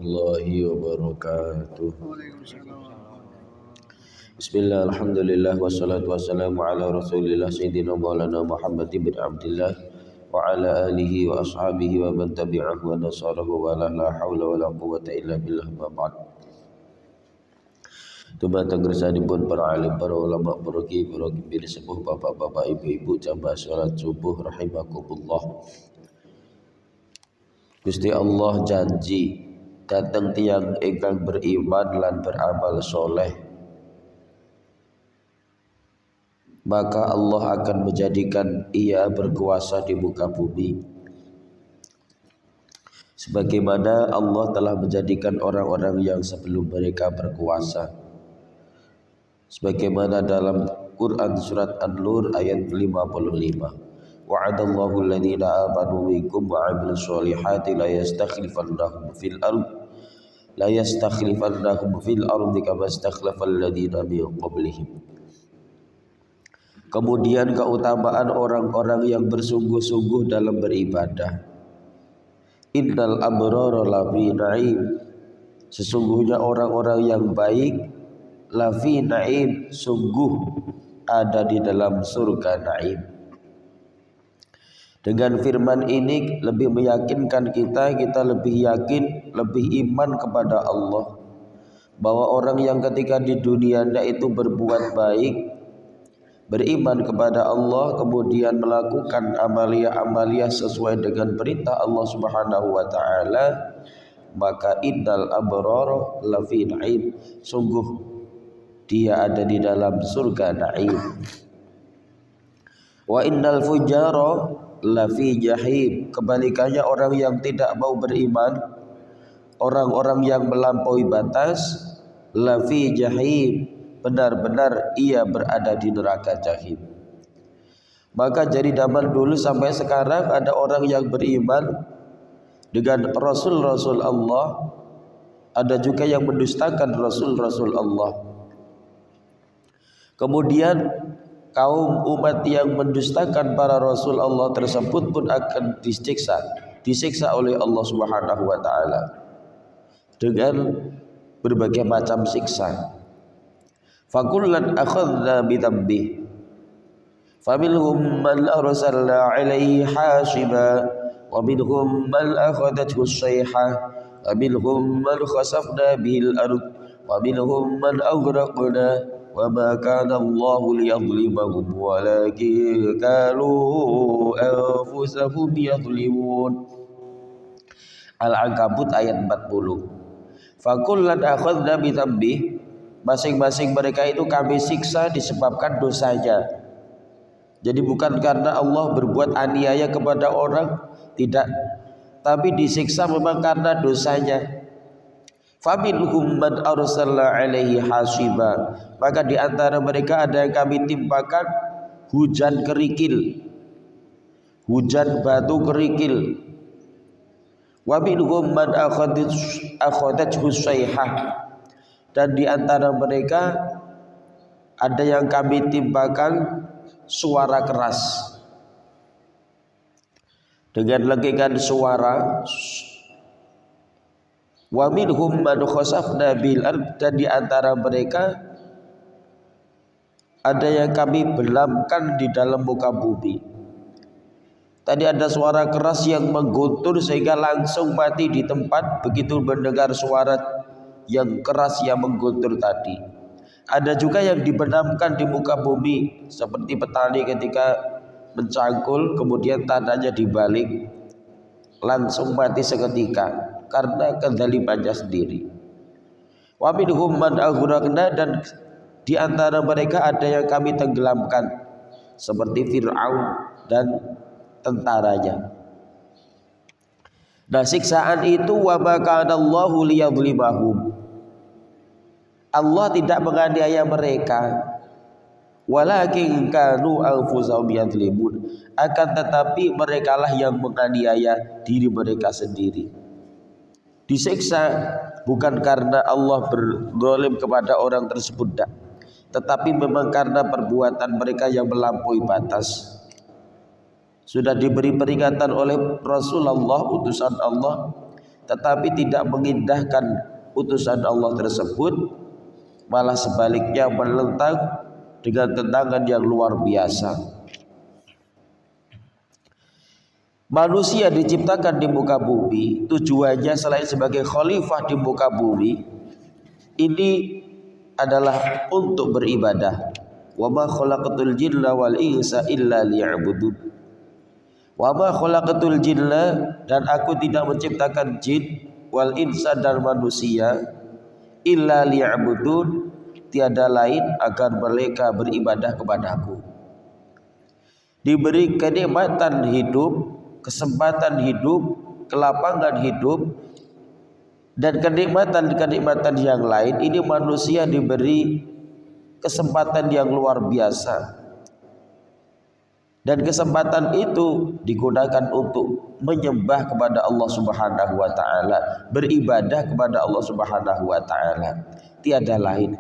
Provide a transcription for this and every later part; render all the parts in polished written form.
warahmatullahi wabarakatuh. Bismillah, alhamdulillah, wassalatu wassalamu ala rasulillah sayyidina maulana Muhammad ibn Abdillah wa ala alihi wa ashabihi wa man tabi'ahu wa nasarahu wa la hawla wa la quwwata illa billah ma ba'd. Tumatang gersanipun para alim, para ulama, para kiai, para kiai sepuh, bapak-bapak, ibu-ibu, jamaah salat subuh rahimakumullah. Gusti Allah janji datang tiang ingkang beriman lan beramal soleh, maka Allah akan menjadikan ia berkuasa di muka bumi, sebagaimana Allah telah menjadikan orang-orang yang sebelum mereka berkuasa, sebagaimana dalam Quran surat An-Nur ayat 55. Wa'adallahu alladhina amanu minkum wa 'amilus solihati la yastakhlifannahum fil ardi kama istakhlafal ladzina min qablihim. Kemudian keutamaan orang-orang yang bersungguh-sungguh dalam beribadah. Innal abrara lafi na'im, sesungguhnya orang-orang yang baik lafi na'im, sungguh ada di dalam surga na'im. Dengan firman ini lebih meyakinkan kita lebih yakin, lebih iman kepada Allah, bahwa orang yang ketika di dunia itu berbuat baik, beriman kepada Allah, kemudian melakukan amalia-amalia sesuai dengan perintah Allah Subhanahu wa taala, maka innal abrara lafi na'im, sungguh dia ada di dalam surga na'im. Wa innal fujara lafi jahim, kebalikannya orang yang tidak mau beriman, orang-orang yang melampaui batas, lafi jahim, benar-benar ia berada di neraka jahim. Maka dari zaman dulu sampai sekarang ada orang yang beriman dengan Rasul-Rasul Allah, ada juga yang mendustakan Rasul-Rasul Allah. Kemudian kaum umat yang mendustakan para Rasul Allah tersebut pun akan disiksa oleh Allah Subhanahu wa taala dengan berbagai macam siksa. Fakullan akhadna bidambih, faminhum man arsalna alaihi hasiba, wa minhum man akhadathu as-sayhah, wa minhum man khasafna bihil ard, wa minhum man aghraqna. Wa ma kana Allahu liyadhlimahum walakin kanu anfusahum yadhlimun. Al-Ankabut ayat 40. Fakullan akhadna bidambih, masing-masing mereka itu kami siksa disebabkan dosanya. Jadi bukan karena Allah berbuat aniaya kepada orang, tidak, tapi disiksa memang karena dosanya. Faminhum man arsalna alaihi hasiba, maka di antara mereka ada yang kami timpakan hujan kerikil, hujan batu kerikil. Wa minhum man akhadathu sayhah, dan di antara mereka ada yang kami timpakan suara keras, dengan lengkingan suara. Wa minhum man khasafna bil ard, dan di antara mereka ada yang kami belamkan di dalam muka bumi. Tadi ada suara keras yang mengguntur sehingga langsung mati di tempat begitu mendengar suara yang keras yang mengguntur tadi. Ada juga yang dibenamkan di muka bumi, seperti petani ketika mencangkul kemudian tanahnya dibalik, langsung mati seketika karena kezalimannya sendiri. Wa minhum man aghraqna, dan di antara mereka ada yang kami tenggelamkan seperti Fir'aun dan tentaranya. Nah, siksaan itu wa ma kana Allahu liyadhlimahum, Allah tidak menganiaya mereka, walakin kanu anfusahum yadhlimun, akan tetapi merekalah yang menganiaya diri mereka sendiri. Disiksa bukan karena Allah berzalim kepada orang tersebut, tetapi memang karena perbuatan mereka yang melampaui batas. Sudah diberi peringatan oleh Rasulullah utusan Allah, tetapi tidak mengindahkan utusan Allah tersebut, malah sebaliknya menentang dengan tentangan yang luar biasa. Manusia diciptakan di muka bumi, tujuannya selain sebagai khalifah di muka bumi, ini adalah untuk beribadah. Wa ma khalaqatul jinna wal insa illa liya'budun. Wa ma khalaqatul jinna, dan aku tidak menciptakan jin, wal insa, dan manusia, illa liya'budun, tiada lain agar mereka beribadah kepadaku. Diberi kenikmatan hidup, kesempatan hidup, kelapangan hidup, dan kenikmatan-kenikmatan yang lain, ini manusia diberi kesempatan yang luar biasa. Dan kesempatan itu digunakan untuk menyembah kepada Allah Subhanahu wa taala, beribadah kepada Allah Subhanahu wa taala, tiada lain.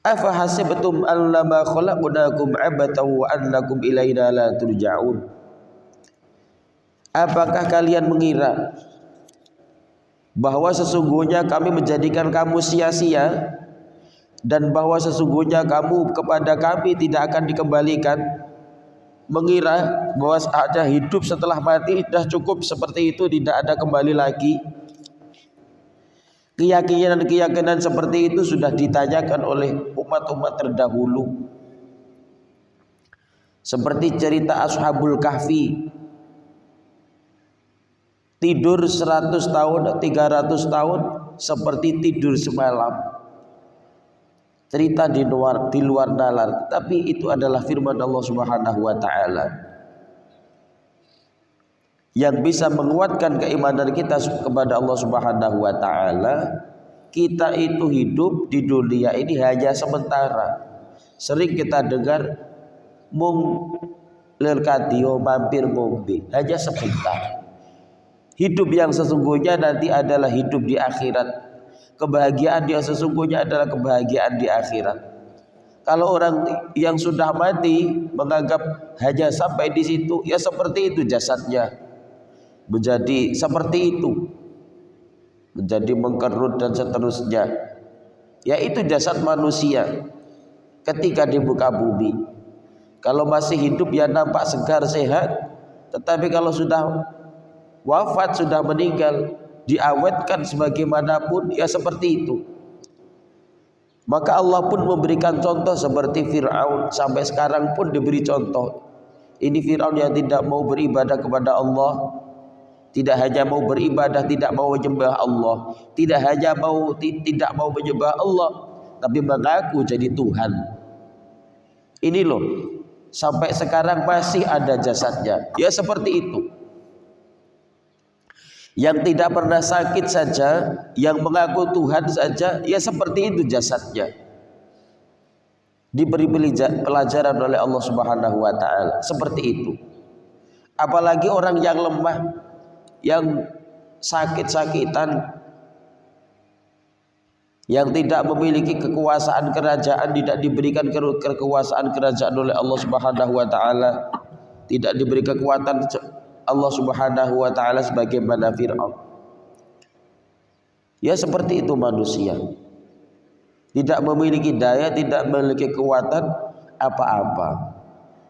Afa hasibtum annama khalaqnakum abatan wa annakum ilaina la turja'un. Apakah kalian mengira bahwa sesungguhnya kami menjadikan kamu sia-sia, dan bahwa sesungguhnya kamu kepada kami tidak akan dikembalikan? Mengira bahwa ada hidup setelah mati sudah cukup seperti itu, tidak ada kembali lagi. Keyakinan-keyakinan seperti itu sudah ditanyakan oleh umat-umat terdahulu. Seperti cerita Ashabul Kahfi, tidur 100 tahun, 300 tahun seperti tidur semalam. Cerita di luar nalar, tapi itu adalah firman Allah Subhanahu wa taala yang bisa menguatkan keimanan kita kepada Allah Subhanahu wa taala. Kita itu hidup di dunia ini hanya sementara. Sering kita dengar mung lerkadio mampir ngombe, hanya sebentar. Hidup yang sesungguhnya nanti adalah hidup di akhirat. Kebahagiaan yang sesungguhnya adalah kebahagiaan di akhirat. Kalau orang yang sudah mati menganggap hanya sampai di situ, ya seperti itu jasadnya, menjadi seperti itu, menjadi mengkerut dan seterusnya. Yaitu jasad manusia ketika di muka bumi. Kalau masih hidup ya nampak segar sehat, tetapi kalau sudah wafat, sudah meninggal, diawetkan sebagaimanapun, ya seperti itu. Maka Allah pun memberikan contoh seperti Fir'aun, sampai sekarang pun diberi contoh. Ini Fir'aun yang tidak mau beribadah kepada Allah, tidak hanya mau beribadah, tidak mau menyembah Allah, tidak mau menyembah Allah, tapi mengaku jadi Tuhan. Ini loh, sampai sekarang masih ada jasadnya, ya seperti itu. Yang tidak pernah sakit saja, yang mengaku Tuhan saja, ya seperti itu jasadnya. Diberi pelajaran oleh Allah Subhanahu wa taala seperti itu. Apalagi orang yang lemah, yang sakit-sakitan, yang tidak memiliki kekuasaan kerajaan, tidak diberikan kekuasaan kerajaan oleh Allah Subhanahu wa taala, tidak diberi kekuatan Allah Subhanahu wa taala sebagaimana Fir'aun. Ya seperti itu manusia. Tidak memiliki daya, tidak memiliki kekuatan apa-apa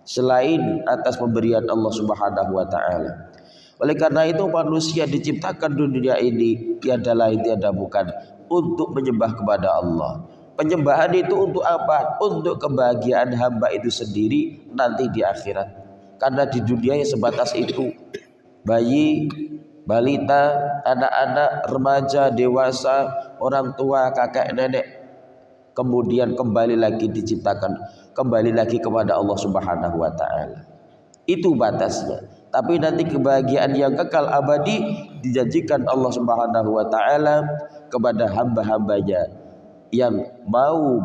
selain atas pemberian Allah Subhanahu wa taala. Oleh karena itu manusia diciptakan dunia ini tiada lain tiada bukan untuk menyembah kepada Allah. Penyembahan itu untuk apa? Untuk kebahagiaan hamba itu sendiri nanti di akhirat. Karena di dunia yang sebatas itu, bayi, balita, anak-anak, remaja, dewasa, orang tua, kakek, nenek, kemudian kembali lagi diciptakan, kembali lagi kepada Allah Subhanahu wa taala. Itu batasnya. Tapi nanti kebahagiaan yang kekal abadi dijanjikan Allah Subhanahu wa taala kepada hamba-hambanya yang mau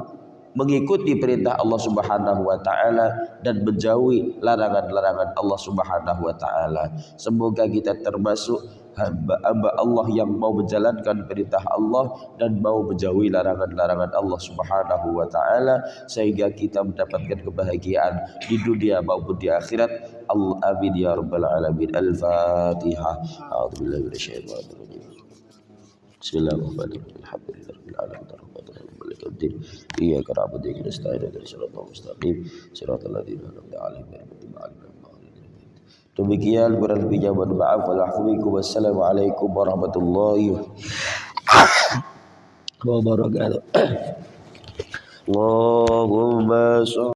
mengikuti perintah Allah Subhanahu wa taala dan menjauhi larangan-larangan Allah Subhanahu wa taala. Semoga kita termasuk hamba Allah yang mau menjalankan perintah Allah dan mau menjauhi larangan-larangan Allah Subhanahu wa taala, sehingga kita mendapatkan kebahagiaan di dunia maupun di akhirat. Amin ya rabbal alamin. Al-Fatihah. A'udzubillahi minasyaitonir rajim. Bismillahirrahmanirrahim. Alhamdulillahirabbil alamin. Malikuddin. Iyyaka na'budu wa iyyaka nasta'in. Ihdinas siratal mustaqim. Siratal ladzina an'amta 'alaihim ghairil maghdubi 'alaihim waladdallin. Demikian, kurang lebihnya mohon maaf. Wassalamualaikum warahmatullahi wabarakatuh. Allahumma